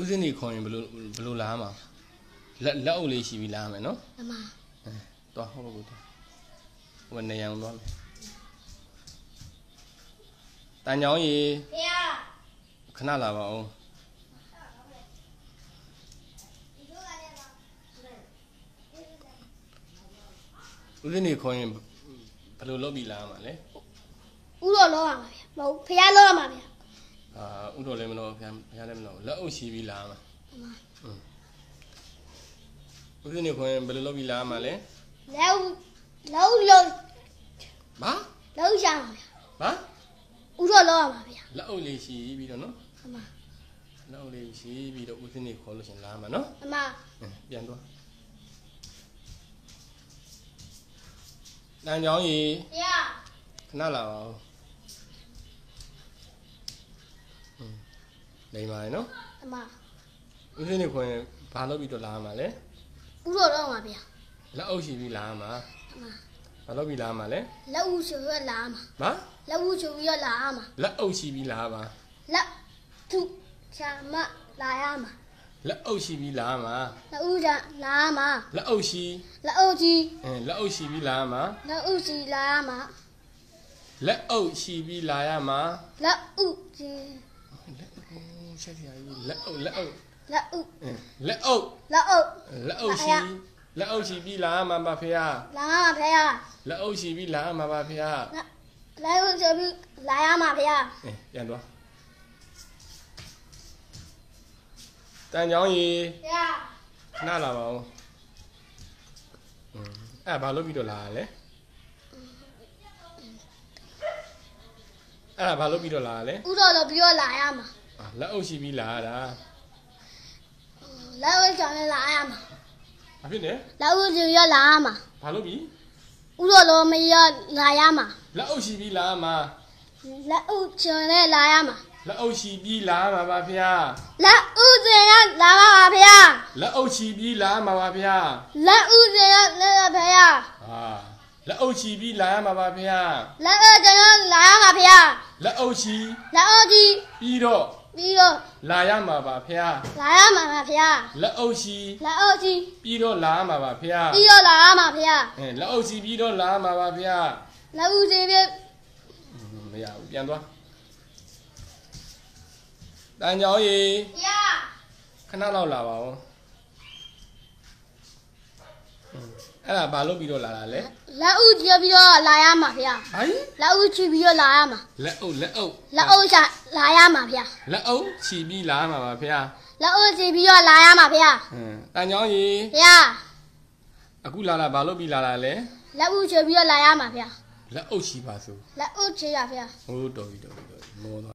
ဦးစင်းနေခေါ်ရင်ဘယ်လိုလာမှာလက်အုပ်လေးရှိပြီးလာမယ်နော်အမသွားဟုတ်ဘူးသွားဟိုနေအောင်သွားမယ်တန်ချောင်းကြီးဖေခဏလာပါဦးဦးစင်းနေခေါ်ရင်ဘယ်လိုလုပ်ပြီးလာမှာလဲဥတော်လောရမှာဗျမဟုတ်ဖះလောရမှာဗျဥတော်လည်းမလို့ဖះလည်းမလို့လက်အုပ်ရှိပြီးလာမှာဦးစင်းနေခေါ်ရင်ဘယ်လိုလုပ်ပြီးလာမှာလဲလောက်ဘာလောက်ရှာမှာဗျဥတော်လောရမှာဗျလက်အုပ်လေးရှိပြီးတော့နော်အမလက်အုပ်လေးရှိပြီးတော့ဦးစင်းနေခေါ်လို့ရှင်လာမှာနော်အမပြန်သွားတန်ချောင်းကြီးခဏလာပါဦးနေပါလေနော်အမဦးစင်းနေခေါ်ရင်ဘာလုပ်ပြီးတော့လာမှာလဲဥတော်လောမှာဗျလက်အုပ်ရှိပြီးလာမှာအမဘာလုပ်ပြီးလာမှာလဲလက်ဥရှိပြီးလာမှာဘာလက်ဥရှိပြီးလာမှာလက်အုပ်ရှိပြီးလာပါလက်သူချာမလာရမှာလက်အုပ်ရှိပြီးလာမှာလက်ဥချာလာမှာလက်အုပ်ရှိလက်အုပ်ကြီးလက်အုပ်ရှိပြီးလာမှာလက်ဥရှိလာရမှာလက်အုပ်ရှိပြီးလာရမှာလက်ဥကြီးဆက်ပြကြီးလက်အုပ်လက်အုပ်လက်ဥလက်အုပ်ရှိပြီးလာမှာပါဖေဟာလာမှာဖေဟာလက်အုပ်ရှိပြီးလာမှာပါဖေဟာလက်ဥရှိပြီးလာရမှာဖေဟာပြန်သွားတန်ချောင်းကြီးဖေဟာခဏလာပါဦးဘာလုပ်ပြီးတော့လာလဲဘာလုပ်ပြီးတော့လာလဲဥတော်လို့ပြီးတော့လာရမှာလက်အုပ်ရှိပြီးလာရတာလက်ဝဲကြောင့်လာရမှာဘာဖြစ်လဲလက်ဝဲကြောင့်ရလာရမှာဘာလုပ်ပြီးဥတော်လို့မရလာရမှာလက်အုပ်ရှိပြီးလာမှာလက်ဥချင်နဲ့လာရမှာလက်အုပ်ရှိပြီးလာမှာပါဗျာလက်ဥချင်ရလာမှာပါဗျာလက်အုပ်ရှိပြီးလာမှာပါဗျာလက်ဥချင်ရလာပါဗျာလက်အုပ်ရှိပြီးလာမှာပါဗျာလက်ဥချင်ရလာမှာဗျာလက်အုပ်ရှိပြီးတော့လာရမှာပါဗျာလာရမှာပါဗျာလက်အုပ်ရှိပြီးတော့လာမှာပါဗျာလာရမှာဗျာလက်အုပ်ရှိပြီးတော့လာမှာပါဗျာလက်ဥချင်ပြမရဘူးပြန်သွားတန်ချောင်းကြီးခဏလောက်လာပါဦးဘာလုပ်ပြီးတော့လာတာလဲလက်ဥချပြီးတော့လာရမှာဗျာဟိုင်းလက်ဥချပြီးတော့လာရမှာလက်အုပ်ချလာရမှာဗျာလက်အုပ်ချပြီးလာမှာပါဗျာလက်ဥချပြီးတော့လာရမှာဗျာတန်ချောင်းကြီးဗျာအခုလာဘာလုပ်ပြီးလာတာလဲလက်ဥချပြီးတော့လာရမှာဗျာလက်အုပ်ချပါစို့လက်ဥချရဗျာဟုတ်တော်ပြီမော